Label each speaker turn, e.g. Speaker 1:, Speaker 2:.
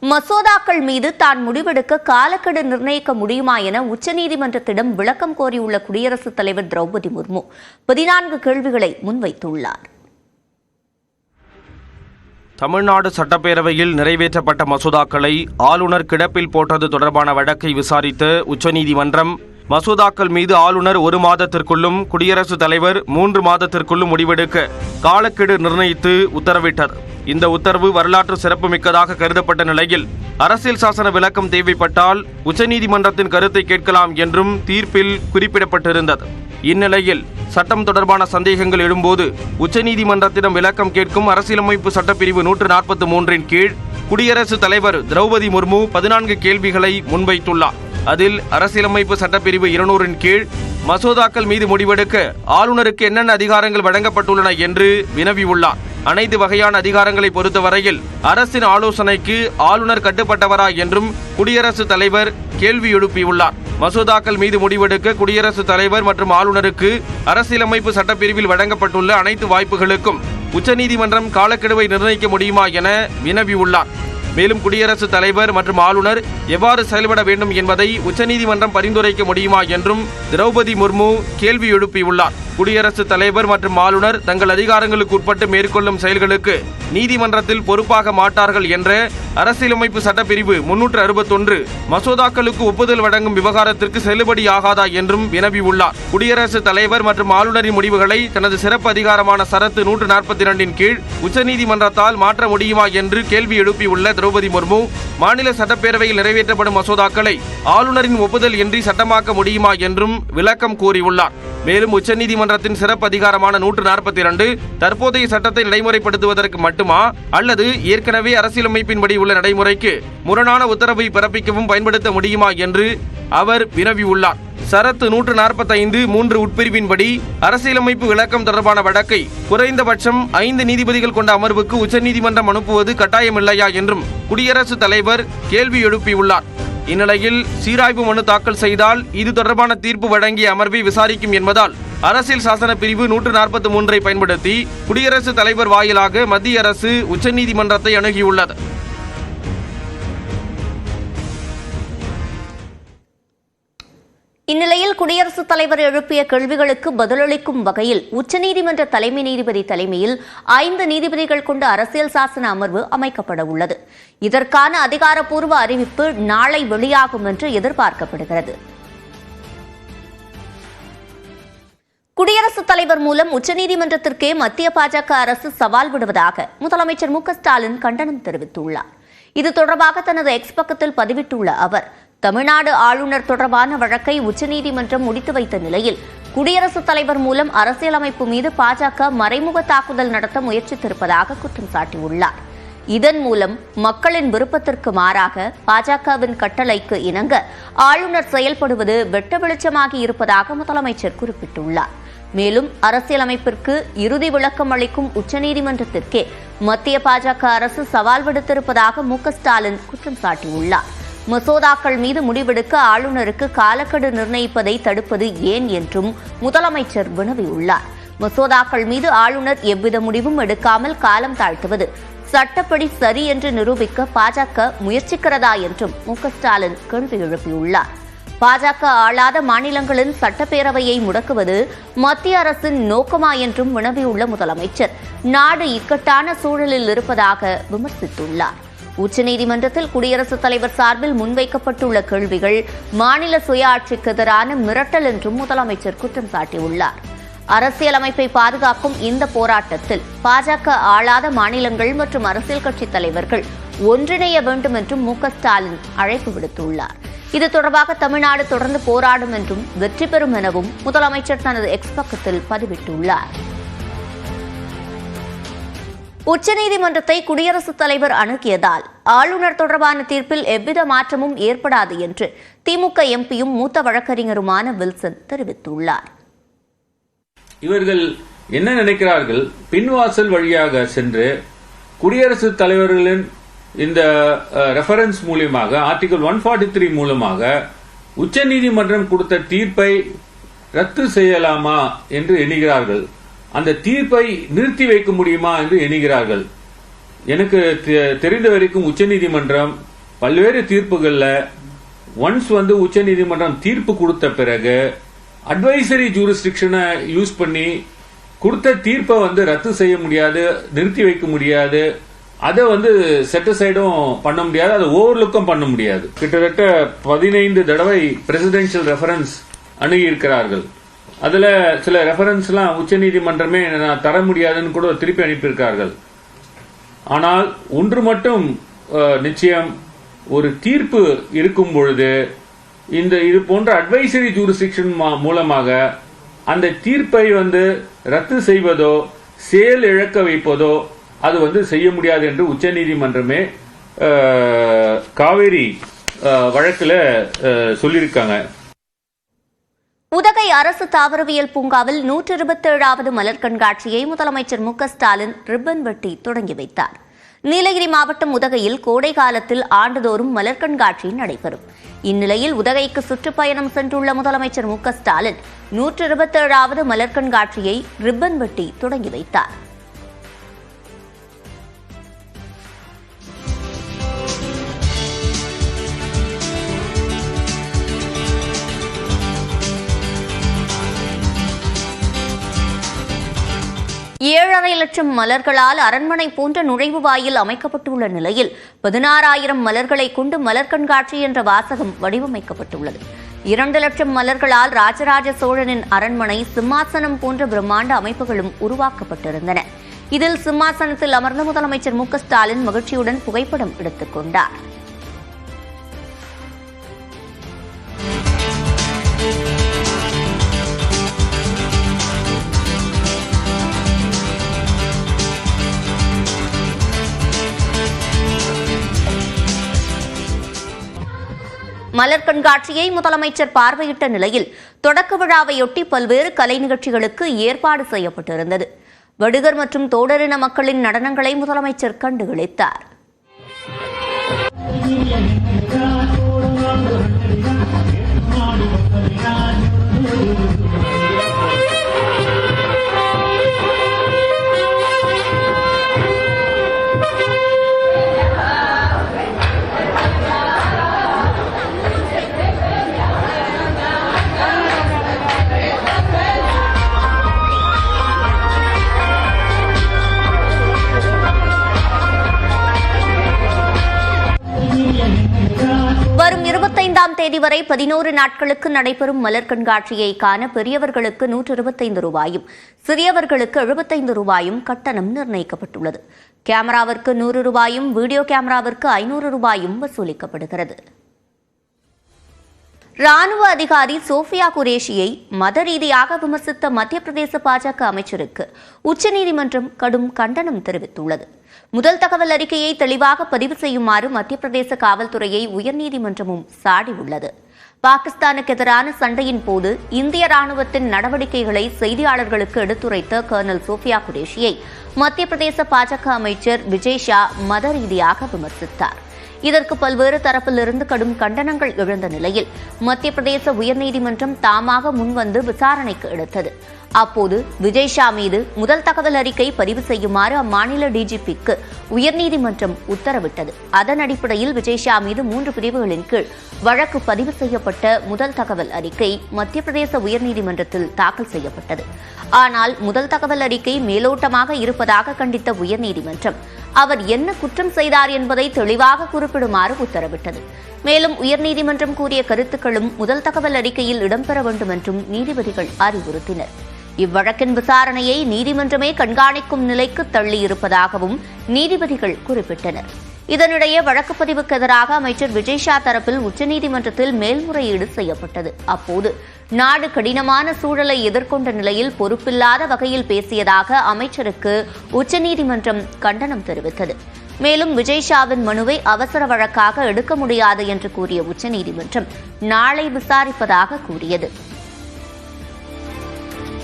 Speaker 1: மசோதாக்கள் மீது தான் முடிவெடுக்க காலக்கெடு நிர்ணயிக்க முடியுமா என உச்சநீதிமன்றத்திடம் விளக்கம் கோரியுள்ள குடியரசுத் தலைவர் திரௌபதி முர்மு 14 கேள்விகளை முன்வைத்துள்ளார்.
Speaker 2: தமிழ்நாடு சட்டப்பேரவையில் நிறைவேற்றப்பட்ட மசோதாக்களை ஆளுநர் கிடப்பில் போட்டது தொடர்பான வழக்கை விசாரித்த உச்சநீதிமன்றம் மசோதாக்கள் மீது ஆளுநர் 1 மாதத்திற்குள்ளும் குடியரசுத் தலைவர் 3 மாதத்திற்குள்ளும் முடிவெடுக்க காலக்கெடு நிர்ணயித்து உத்தரவிட்டது. இந்த உத்தரவு வரலாற்று சிறப்புமிக்கதாக கருதப்பட்ட நிலையில் அரசியல் சாசன விளக்கம் தேவைப்பட்டால் உச்சநீதிமன்றத்தின் கருத்தை கேட்கலாம் என்றும் தீர்ப்பில் குறிப்பிடப்பட்டிருந்தது. இந்நிலையில் சட்டம் தொடர்பான சந்தேகங்கள் எழும்போது உச்சநீதிமன்றத்திடம் விளக்கம் கேட்கும் அரசியலமைப்பு சட்டப்பிரிவு 143 கீழ் குடியரசுத் தலைவர் திரௌபதி முர்மு 14 கேள்விகளை முன்வைத்துள்ளார். அதில் அரசியலமைப்பு சட்டப்பிரிவு 200 கீழ் மசோதாக்கள் மீது முடிவெடுக்க ஆளுநருக்கு என்னென்ன அதிகாரங்கள் வழங்கப்பட்டுள்ளன என்று வினவியுள்ளார். அனைத்து வகையான அதிகாரங்களை பொறுத்தவரையில் அரசின் ஆலோசனைக்கு ஆளுநர் கட்டுப்பட்டவரா என்றும் குடியரசுத் தலைவர் கேள்வி எழுப்பியுள்ளார். மசோதாக்கள் மீது முடிவெடுக்க குடியரசுத் தலைவர் மற்றும் ஆளுநருக்கு அரசியலமைப்பு சட்டப்பிரிவில் வழங்கப்பட்டுள்ள அனைத்து வாய்ப்புகளுக்கும் உச்சநீதிமன்றம் காலக்கெடுவை நிர்ணயிக்க முடியுமா என வினவியுள்ளார். மேலும் குடியரசுத் தலைவர் மற்றும் ஆளுநர் எவ்வாறு செயல்பட வேண்டும் என்பதை உச்சநீதிமன்றம் பரிந்துரைக்க முடியுமா என்றும் திரௌபதி முர்மு கேள்வி எழுப்பியுள்ளார். குடியரசுத் தலைவர் மற்றும் ஆளுநர் தங்கள் அதிகாரங்களுக்கு உட்பட்டு மேற்கொள்ளும் செயல்களுக்கு நீதிமன்றத்தில் பொறுப்பாக மாட்டார்கள் என்ற அரசியலமைப்பு சட்டப்பிரிவு 361 மசோதாக்களுக்கு ஒப்புதல் வழங்கும் விவகாரத்திற்கு செல்லுபடியாகாதா என்றும் வினவியுள்ளார். குடியரசுத் தலைவர் மற்றும் ஆளுநரின் முடிவுகளை தனது சிறப்பு அதிகாரமான சரத்து 142 கீழ் உச்சநீதிமன்றத்தால் மாற்ற முடியுமா என்று கேள்வி எழுப்பியுள்ள திரௌபதி முர்மு மாநில சட்டப்பேரவையில் நிறைவேற்றப்படும் மசோதாக்களை ஆளுநரின் ஒப்புதல் இன்றி சட்டமாக்க முடியுமா என்றும் விளக்கம் கோரியுள்ளார். மேலும் உச்சநீதிமன்றத்தின் சிறப்பு அதிகாரமான 142 தற்போதைய சட்டத்தை நடைமுறைப்படுத்துவதற்கு மட்டுமா அல்லது ஏற்கனவே அரசியலமைப்பின்படி உள்ள நடைமுறைக்கு முரணான உத்தரவை பிறப்பிக்கவும் பயன்படுத்த முடியுமா என்று அவர் வினவியுள்ளார். சரத்து 145 3 உட்பிரிவின்படி அரசியலமைப்பு விளக்கம் தொடர்பான வழக்கை குறைந்தபட்சம் 5 நீதிபதிகள் கொண்ட அமர்வுக்கு உச்சநீதிமன்றம் அனுப்புவது கட்டாயமில்லையா என்றும் குடியரசுத் தலைவர் கேள்வி எழுப்பியுள்ளார். இந்நிலையில் சீராய்வு மனு தாக்கல் செய்தால் இது தொடர்பான தீர்ப்பு வழங்கிய அமர்வை விசாரிக்கும் என்பதால் அரசியல் சாசன பிரிவு 143 பயன்படுத்தி குடியரசுத் தலைவர் வாயிலாக மத்திய அரசு உச்சநீதிமன்றத்தை அணுகியுள்ளது.
Speaker 1: இந்நிலையில் குடியரசுத் தலைவர் எழுப்பிய கேள்விகளுக்கு பதிலளிக்கும் வகையில் உச்சநீதிமன்ற தலைமை நீதிபதி தலைமையில் 5 நீதிபதிகள் கொண்ட அரசியல் சாசன அமர்வு அமைக்கப்பட உள்ளது. இதற்கான அதிகாரப்பூர்வ அறிவிப்பு நாளை வெளியாகும் என்று எதிர்பார்க்கப்படுகிறது. குடியரசுத் தலைவர் மூலம் உச்சநீதிமன்றத்திற்கே மத்திய பாஜக அரசு சவால் விடுவதாக முதலமைச்சர் மு.க.ஸ்டாலின் கண்டனம் தெரிவித்துள்ளார். இது தொடர்பாக தனது எக்ஸ் பக்கத்தில் பதிவிட்டுள்ள அவர், தமிழ்நாடு ஆளுநர் தொடர்பான வழக்கை உச்சநீதிமன்றம் முடித்து வைத்த நிலையில் குடியரசுத் தலைவர் மூலம் அரசியலமைப்பு மீது பாஜக மறைமுக தாக்குதல் நடத்த முயற்சித்திருப்பதாக குற்றம் சாட்டியுள்ளார். இதன் மூலம் மக்களின் விருப்பத்திற்கு மாறாக பாஜகவின் கட்டளைக்கு இணங்க ஆளுநர் செயல்படுவது வெட்ட வெளிச்சமாகி இருப்பதாக முதலமைச்சர் குறிப்பிட்டுள்ளார். மேலும் அரசியலமைப்பிற்கு இறுதி விளக்கம் அளிக்கும் உச்சநீதிமன்றத்திற்கே மத்திய பாஜக அரசு சவால் விடுத்திருப்பதாக மு.க.ஸ்டாலின் குற்றம் சாட்டியுள்ளார். மசோதாக்கள் மீது முடிவெடுக்க ஆளுநருக்கு காலக்கெடு நிர்ணயிப்பதை தடுப்பது ஏன் என்றும் முதலமைச்சர் வினவியுள்ளார். மசோதாக்கள் மீது ஆளுநர் எவ்வித முடிவும் எடுக்காமல் காலம் தாழ்த்துவது சட்டப்படி சரி என்று நிரூபிக்க பாஜக முயற்சிக்கிறதா என்றும் மு.க.ஸ்டாலின் கேள்வி எழுப்பியுள்ளார். பாஜக ஆளாத மாநிலங்களின் சட்டப்பேரவையை முடக்குவது மத்திய அரசின் நோக்கமா என்றும் வினவியுள்ள முதலமைச்சர் நாடு இக்கட்டான சூழலில் இருப்பதாக விமர்சித்துள்ளார். உச்சநீதிமன்றத்தில் குடியரசுத் தலைவர் சார்பில் முன்வைக்கப்பட்டுள்ள கேள்விகள் மாநில சுயாட்சிக்கு எதிரான மிரட்டல் என்றும் முதலமைச்சர் குற்றம் சாட்டியுள்ளார். அரசியலமைப்பை பாதுகாக்கும் இந்த போராட்டத்தில் பாஜக ஆளாத மாநிலங்கள் மற்றும் அரசியல் கட்சித் தலைவர்கள் ஒன்றிணைய வேண்டும் என்றும் மு.க.ஸ்டாலின் அழைப்பு விடுத்துள்ளார். இது தொடர்பாக தமிழ்நாடு தொடர்ந்து போராடும் என்றும் வெற்றி பெறும் எனவும் முதலமைச்சர் தனது எக்ஸ் பக்கத்தில் பதிவிட்டுள்ளார். உச்சநீதிமன்றத்தை குடியரசுத் தலைவர் அணுகியதால் ஆளுநர் தொடர்பான தீர்ப்பில் எவ்வித மாற்றமும் ஏற்படாது என்று திமுக எம்பியும் மூத்த வழக்கறிஞருமான வில்சன் தெரிவித்துள்ளார்.
Speaker 3: இவர்கள் என்ன நினைக்கிறார்கள்? பின்வாசல் வழியாக சென்று குடியரசுத் தலைவர்களின் இந்த ரெஃபரன்ஸ் மூலமாக ஆர்டிகல் 143 மூலமாக உச்சநீதிமன்றம் கொடுத்த தீர்ப்பை ரத்து செய்யலாமா என்று எண்ணுகிறார்கள். அந்த தீர்ப்பை நிறுத்தி வைக்க முடியுமா என்று எண்ணுகிறார்கள். எனக்கு தெரிந்த வரைக்கும் உச்சநீதிமன்றம் பல்வேறு தீர்ப்புகள்ல ஒன்ஸ் உச்சநீதிமன்றம் தீர்ப்பு கொடுத்த பிறகு அட்வைசரி ஜூரிஸ்டிக்ஷனை யூஸ் பண்ணி கொடுத்த தீர்ப்பை ரத்து செய்ய முடியாது, நிறுத்தி வைக்க முடியாது, அதை செட்டிசைடும் பண்ண முடியாது, அதை ஓவர்லுக்கும் பண்ண முடியாது. கிட்டத்தட்ட 15 தடவை பிரசிடென்ஷியல் ரெஃபரன்ஸ் அணுகி இருக்கிறார்கள். அதுல சில ரெஃபரன்ஸ்லாம் உச்சநீதிமன்றமே நான் தர முடியாதுன்னு கூட திருப்பி அனுப்பியிருக்கார்கள். ஆனால் ஒன்று மட்டும் நிச்சயம், ஒரு தீர்ப்பு இருக்கும் பொழுது இது போன்ற அட்வைசரி ஜூரிஸ்டிக்ஷன் மூலமாக அந்த தீர்ப்பை ரத்து செய்வதோ செயல் இழக்க வைப்பதோ அது செய்ய முடியாது என்று உச்சநீதிமன்றமே காவேரி வழக்குல சொல்லியிருக்காங்க.
Speaker 1: உதகை அரசு தாவரவியல் பூங்காவில் 127வது மலர் கண்காட்சியை முதலமைச்சர் மு.க.ஸ்டாலின் ரிப்பன் வெட்டி தொடங்கி வைத்தார். நீலகிரி மாவட்டம் உதகையில் கோடை காலத்தில் ஆண்டுதோறும் மலர் கண்காட்சி நடைபெறும். இந்நிலையில் உதகைக்கு சுற்றுப்பயணம் சென்றுள்ள முதலமைச்சர் மு.க.ஸ்டாலின் 127வது மலர் கண்காட்சியை ரிப்பன் வெட்டி தொடங்கி வைத்தார். ஏழரை லட்சம் மலர்களால் அரண்மனை போன்ற நுழைவு வாயில் அமைக்கப்பட்டுள்ள நிலையில் 16,000 மலர்களை கொண்டு மலர் கண்காட்சி என்ற வாசகம் வடிவமைக்கப்பட்டுள்ளது. 2 லட்சம் மலர்களால் ராஜராஜ சோழனின் அரண்மனை, சிம்மாசனம் போன்ற பிரம்மாண்ட அமைப்புகளும் உருவாக்கப்பட்டிருந்தன. இதில் சிம்மாசனத்தில் அமர்ந்த முதலமைச்சர் மு.க.ஸ்டாலின் மகிழ்ச்சியுடன் புகைப்படம் எடுத்துக் கொண்டார். மலர் கண்காட்சியை முதலமைச்சர் பார்வையிட்ட நிலையில் தொடக்க விழாவையொட்டி பல்வேறு கலை நிகழ்ச்சிகளுக்கு ஏற்பாடு செய்யப்பட்டிருந்தது. வடுகர் மற்றும் தோடரின மக்களின் நடனங்களை முதலமைச்சர் கண்டுகளித்தார். வரும் 25ஆம் தேதி வரை 11 நாட்களுக்கு நடைபெறும் மலர் கண்காட்சியை காண பெரியவர்களுக்கு 125 ரூபாயும், சிறியவர்களுக்கு 75 ரூபாயும் கட்டணம் நிர்ணயிக்கப்பட்டுள்ளது. கேமராவிற்கு 100 ரூபாயும், வீடியோ கேமராவிற்கு 500 ரூபாயும் வசூலிக்கப்படுகிறது. ராணுவ அதிகாரி சோஃபியா குரேஷியை மத ரீதியாக விமர்சித்த மத்திய பிரதேச பாஜக அமைச்சருக்கு உச்சநீதிமன்றம் கடும் கண்டனம் தெரிவித்துள்ளது. முதல் தகவல் அறிக்கையை தெளிவாக பதிவு செய்யுமாறு மத்திய பிரதேச காவல்துறையை உயர்நீதிமன்றமும் சாடியுள்ளது. பாகிஸ்தானுக்கு எதிரான சண்டையின் போது இந்திய ராணுவத்தின் நடவடிக்கைகளை செய்தியாளர்களுக்கு எடுத்துரைத்த கர்னல் சோஃபியா குரேஷியை மத்திய பிரதேச பாஜக அமைச்சர் விஜய் ஷா மத ரீதியாக விமர்சித்தார். இதற்கு பல்வேறு தரப்பிலிருந்து கடும் கண்டனங்கள் எழுந்த நிலையில் மத்திய பிரதேச உயர்நீதிமன்றம் தாமாக முன்வந்து விசாரணைக்கு எடுத்தது. அப்போது விஜய் ஷா மீது முதல் தகவல் அறிக்கை பதிவு செய்யுமாறு அம்மாநில டிஜிபிக்கு உயர்நீதிமன்றம் உத்தரவிட்டது. அதன் அடிப்படையில் விஜய் ஷா மீது 3 பிரிவுகளின் கீழ் வழக்கு பதிவு செய்யப்பட்ட முதல் தகவல் அறிக்கை மத்திய பிரதேச உயர்நீதிமன்றத்தில் தாக்கல் செய்யப்பட்டது. ஆனால் முதல் தகவல் அறிக்கை மேலோட்டமாக இருப்பதாக கண்டித்த உயர்நீதிமன்றம் அவர் என்ன குற்றம் செய்தார் என்பதை தெளிவாக குறிப்பிடுமாறு உத்தரவிட்டது. மேலும் உயர்நீதிமன்றம் கூறிய கருத்துக்களும் முதல் தகவல் அறிக்கையில் இடம்பெற வேண்டும் என்றும் நீதிபதிகள் அறிவுறுத்தினர். இவ்வழக்கின் விசாரணையை நீதிமன்றமே கண்காணிக்கும் நிலைக்கு தள்ளியிருப்பதாகவும் நீதிபதிகள் குறிப்பிட்டனர். இதனிடையே வழக்கு பதிவுக்கு எதிராக அமைச்சர் விஜய் ஷா தரப்பில் உச்சநீதிமன்றத்தில் மேல்முறையீடு செய்யப்பட்டது. அப்போது நாடு கடினமான சூழலை எதிர்கொண்ட நிலையில் பொறுப்பில்லாத வகையில் பேசியதாக அமைச்சருக்கு உச்சநீதிமன்றம் கண்டனம் தெரிவித்தது. மேலும் விஜய் ஷாவின் மனுவை அவசர வழக்காக எடுக்க முடியாது என்று கூறிய உச்சநீதிமன்றம் நாளை விசாரிப்பதாக கூறியது.